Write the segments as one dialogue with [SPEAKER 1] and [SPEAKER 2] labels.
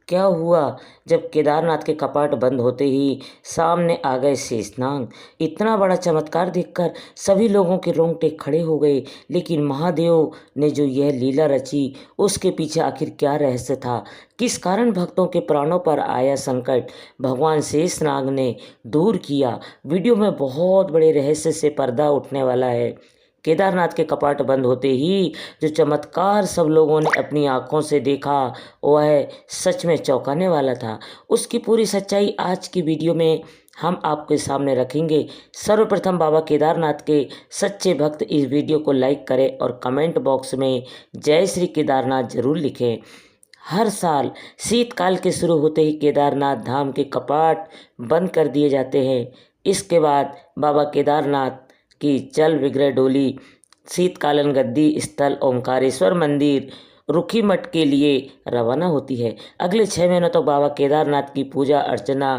[SPEAKER 1] क्या हुआ? जब केदारनाथ के कपाट बंद होते ही सामने आ गए शेषनाग। इतना बड़ा चमत्कार देखकर सभी लोगों के रोंगटे खड़े हो गए। लेकिन महादेव ने जो यह लीला रची, उसके पीछे आखिर क्या रहस्य था? किस कारण भक्तों के प्राणों पर आया संकट भगवान शेषनाग ने दूर किया? वीडियो में बहुत बड़े रहस्य से पर्दा उठने वाला है। केदारनाथ के कपाट बंद होते ही जो चमत्कार सब लोगों ने अपनी आंखों से देखा, वह सच में चौंकाने वाला था। उसकी पूरी सच्चाई आज की वीडियो में हम आपके सामने रखेंगे। सर्वप्रथम बाबा केदारनाथ के सच्चे भक्त इस वीडियो को लाइक करें और कमेंट बॉक्स में जय श्री केदारनाथ जरूर लिखें। हर साल शीतकाल के शुरू होते ही केदारनाथ धाम के कपाट बंद कर दिए जाते हैं। इसके बाद बाबा केदारनाथ की जल विग्रह डोली शीतकालीन गद्दी स्थल ओंकारेश्वर मंदिर रुखी मठ के लिए रवाना होती है। अगले 6 महीनों तक बाबा केदारनाथ की पूजा अर्चना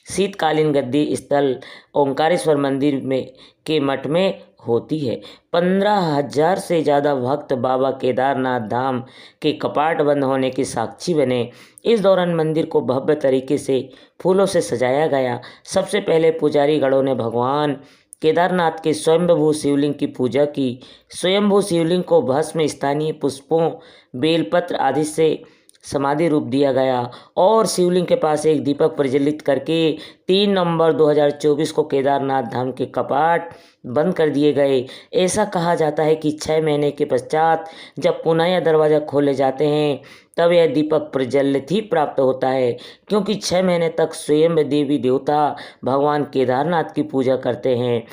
[SPEAKER 1] शीतकालीन गद्दी स्थल ओंकारेश्वर मंदिर में के मठ में होती है। 15,000 से ज़्यादा भक्त बाबा केदारनाथ धाम के कपाट बंद होने के साक्षी बने। इस दौरान मंदिर को भव्य तरीके से फूलों से सजाया गया। सबसे पहले पुजारी गणों ने भगवान केदारनाथ के स्वयंभू शिवलिंग की पूजा की। स्वयंभू शिवलिंग को भस्म, स्थानीय पुष्पों, बेलपत्र आदि से समाधि रूप दिया गया और शिवलिंग के पास एक दीपक प्रज्वलित करके 3 नवंबर 2024 को केदारनाथ धाम के कपाट बंद कर दिए गए। ऐसा कहा जाता है कि 6 महीने के पश्चात जब पुनः यह दरवाज़ा खोले जाते हैं तब यह दीपक प्रज्वलित ही प्राप्त होता है, क्योंकि 6 महीने तक स्वयं देवी देवता भगवान केदारनाथ की पूजा करते हैं।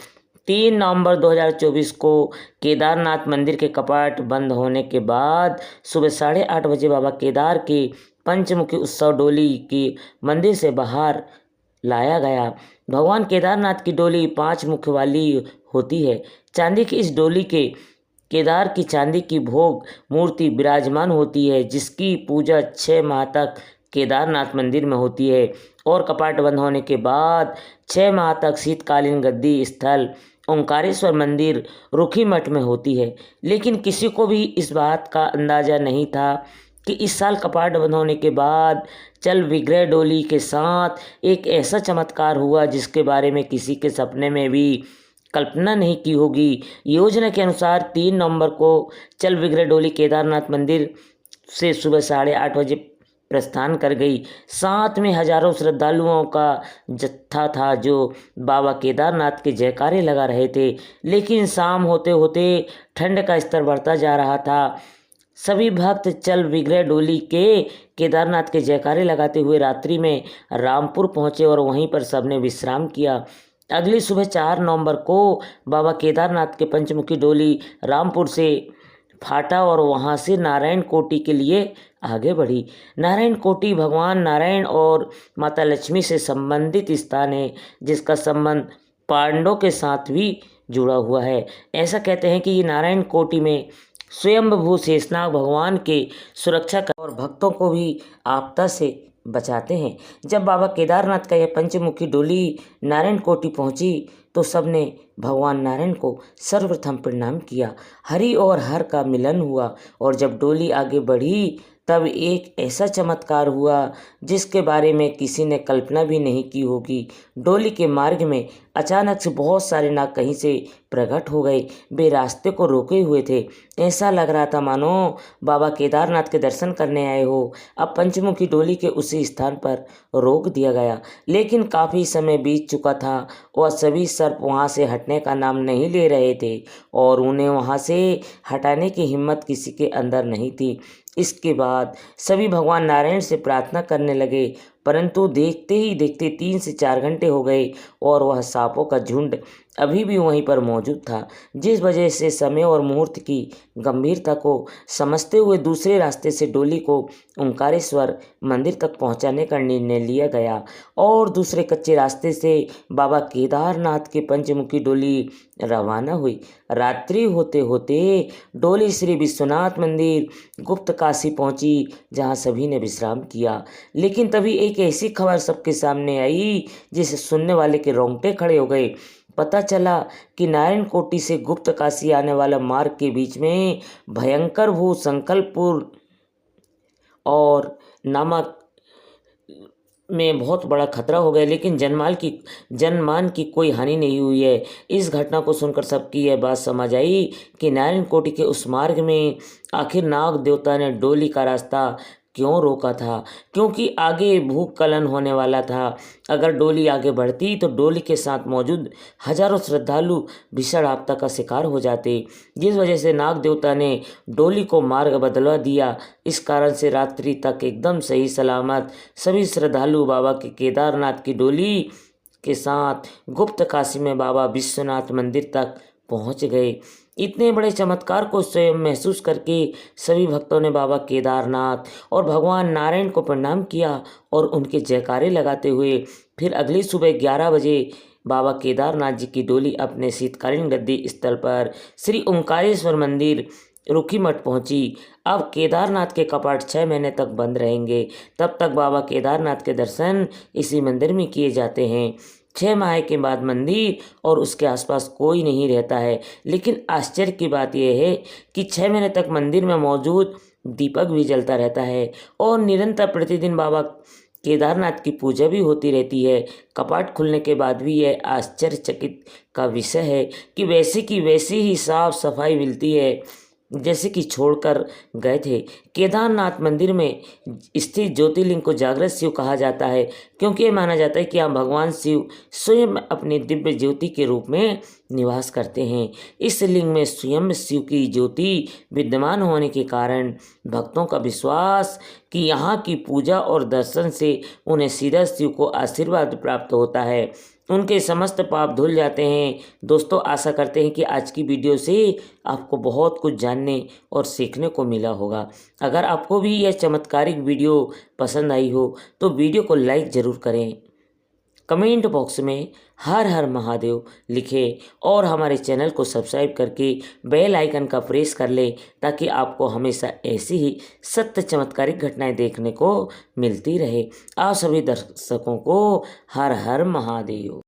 [SPEAKER 1] 3 नवंबर 2024 को केदारनाथ मंदिर के कपाट बंद होने के बाद सुबह 8:30 बजे बाबा केदार के पंचमुखी उत्सव डोली की मंदिर से बाहर लाया गया। भगवान केदारनाथ की डोली 5 मुख वाली होती है। चांदी की इस डोली के केदार की चांदी की भोग मूर्ति विराजमान होती है, जिसकी पूजा 6 माह तक केदारनाथ मंदिर में होती है और कपाट बंद होने के बाद 6 माह तक शीतकालीन गद्दी स्थल ओंकारेश्वर मंदिर रुखी मठ में होती है। लेकिन किसी को भी इस बात का अंदाज़ा नहीं था कि इस साल कपाट बंद होने के बाद चल विग्रह डोली के साथ एक ऐसा चमत्कार हुआ जिसके बारे में किसी के सपने में भी कल्पना नहीं की होगी। योजना के अनुसार 3 नवंबर को चल विग्रह डोली केदारनाथ मंदिर से सुबह 8:30 बजे प्रस्थान कर गई। साथ में हजारों श्रद्धालुओं का जत्था था जो बाबा केदारनाथ के जयकारे लगा रहे थे। लेकिन शाम होते होते ठंड का स्तर बढ़ता जा रहा था। सभी भक्त चल विग्रह डोली के केदारनाथ के जयकारे लगाते हुए रात्रि में रामपुर पहुंचे और वहीं पर सबने विश्राम किया। अगली सुबह 4 नवंबर को बाबा केदारनाथ के पंचमुखी डोली रामपुर से फाटा और वहां से नारायण कोटि के लिए आगे बढ़ी। नारायण कोटि भगवान नारायण और माता लक्ष्मी से संबंधित स्थान है, जिसका संबंध पांडवों के साथ भी जुड़ा हुआ है। ऐसा कहते हैं कि ये नारायण कोटि में स्वयंभू शेषनाग भगवान के सुरक्षा कर और भक्तों को भी आपदा से बचाते हैं। जब बाबा केदारनाथ का यह पंचमुखी डोली नारायण कोटि पहुंची तो सबने भगवान नारायण को सर्वप्रथम प्रणाम किया। हरि और हर का मिलन हुआ और जब डोली आगे बढ़ी तब एक ऐसा चमत्कार हुआ जिसके बारे में किसी ने कल्पना भी नहीं की होगी। डोली के मार्ग में अचानक से बहुत सारे नाग कहीं से प्रकट हो गए। वे रास्ते को रोके हुए थे। ऐसा लग रहा था मानो बाबा केदारनाथ के दर्शन करने आए हो। अब पंचमुखी डोली के उसी स्थान पर रोक दिया गया, लेकिन काफ़ी समय बीत चुका था। वह सभी सर्प वहाँ से हटने का नाम नहीं ले रहे थे और उन्हें वहाँ से हटाने की हिम्मत किसी के अंदर नहीं थी। इसके बाद सभी भगवान नारायण से प्रार्थना करने लगे, परंतु देखते ही देखते 3 से 4 घंटे हो गए और वह सांपों का झुंड अभी भी वहीं पर मौजूद था, जिस वजह से समय और मुहूर्त की गंभीरता को समझते हुए दूसरे रास्ते से डोली को ओंकारेश्वर मंदिर तक पहुंचाने का निर्णय लिया गया और दूसरे कच्चे रास्ते से बाबा केदारनाथ के पंचमुखी डोली रवाना हुई। रात्रि होते होते डोली श्री विश्वनाथ मंदिर गुप्त काशी पहुंची, जहां सभी ने विश्राम किया। लेकिन तभी एक ऐसी खबर सबके सामने आई जिसे सुनने वाले के रोंगटे खड़े हो गए। पता चला कि नारायण कोटि से गुप्त काशी आने वाला मार्ग के बीच में भयंकर भू संकल्पपुर और नामक में बहुत बड़ा खतरा हो गया, लेकिन जनमान की कोई हानि नहीं हुई है। इस घटना को सुनकर सबकी यह बात समझ आई कि नारायण कोटि के उस मार्ग में आखिर नाग देवता ने डोली का रास्ता क्यों रोका था, क्योंकि आगे भूस्खलन होने वाला था। अगर डोली आगे बढ़ती तो डोली के साथ मौजूद हजारों श्रद्धालु भीषण आपदा का शिकार हो जाते, जिस वजह से नाग देवता ने डोली को मार्ग बदलवा दिया। इस कारण से रात्रि तक एकदम सही सलामत सभी श्रद्धालु बाबा के केदारनाथ की डोली के साथ गुप्त काशी में बाबा विश्वनाथ मंदिर तक पहुंच गए। इतने बड़े चमत्कार को स्वयं महसूस करके सभी भक्तों ने बाबा केदारनाथ और भगवान नारायण को प्रणाम किया और उनके जयकारे लगाते हुए फिर अगली सुबह 11 बजे बाबा केदारनाथ जी की डोली अपने शीतकालीन गद्दी स्थल पर श्री ओंकारेश्वर मंदिर रुखी मठ पहुंची। अब केदारनाथ के कपाट 6 महीने तक बंद रहेंगे। तब तक बाबा केदारनाथ के दर्शन इसी मंदिर में किए जाते हैं। 6 माह के बाद मंदिर और उसके आसपास कोई नहीं रहता है, लेकिन आश्चर्य की बात यह है कि 6 महीने तक मंदिर में मौजूद दीपक भी जलता रहता है और निरंतर प्रतिदिन बाबा केदारनाथ की पूजा भी होती रहती है। कपाट खुलने के बाद भी यह आश्चर्यचकित का विषय है कि वैसी ही साफ सफाई मिलती है जैसे कि छोड़कर गए थे। केदारनाथ मंदिर में स्थित ज्योतिर्लिंग को जागृत शिव कहा जाता है, क्योंकि ये माना जाता है कि यहाँ भगवान शिव स्वयं अपनी दिव्य ज्योति के रूप में निवास करते हैं। इस लिंग में स्वयं शिव की ज्योति विद्यमान होने के कारण भक्तों का विश्वास कि यहाँ की पूजा और दर्शन से उन्हें सीधा शिव को आशीर्वाद प्राप्त होता है, उनके समस्त पाप धुल जाते हैं। दोस्तों, आशा करते हैं कि आज की वीडियो से आपको बहुत कुछ जानने और सीखने को मिला होगा। अगर आपको भी यह चमत्कारिक वीडियो पसंद आई हो तो वीडियो को लाइक ज़रूर करें, कमेंट बॉक्स में हर हर महादेव लिखें और हमारे चैनल को सब्सक्राइब करके बेल आइकन का प्रेस कर ले, ताकि आपको हमेशा ऐसी ही सत्य चमत्कारिक घटनाएं देखने को मिलती रहे। आप सभी दर्शकों को हर हर महादेव।